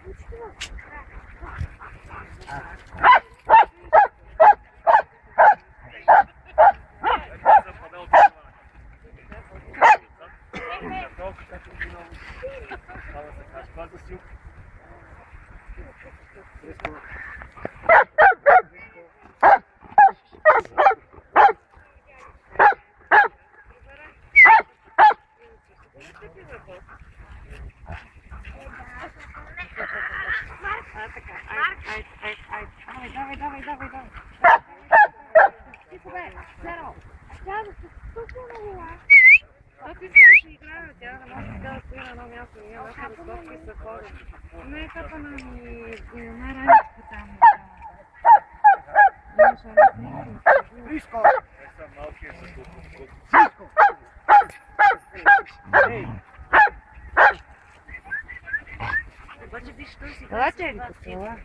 Давай. Тихо бе, Зеро. Тя да се стуква на вола. Аз искам да си играя, тя да може така да стои на едно място. Ние вече разкопки са ходят. Не е капана ми раничка там. Близко! Обаче виж, той си... Ела, Черико, ела.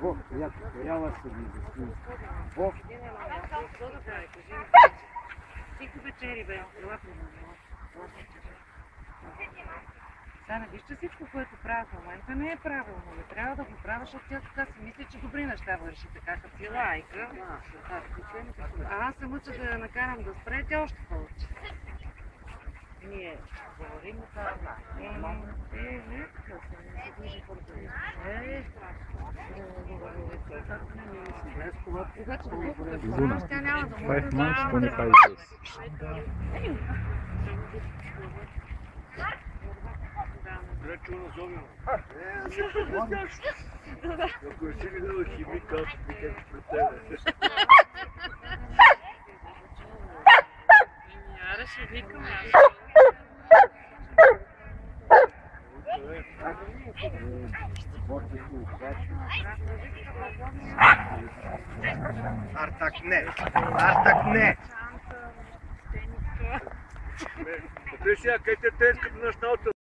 Во, я вас вижу. Во. Тихо вечери, бе. Сега не вижте всичко, което правя в момента, не е правилно. Не трябва да го правя, защото тя така си мисли, че добри неща върши така, като си лайка. А аз се мъча да я накарам да спре, тя още повече. Ние говорим това. Тя няма да може да... Речено зовем. Ако си видела химика, аз викам пред тебе. Яра ще викам, Артак не! Ти сега, къде те искат на щалта?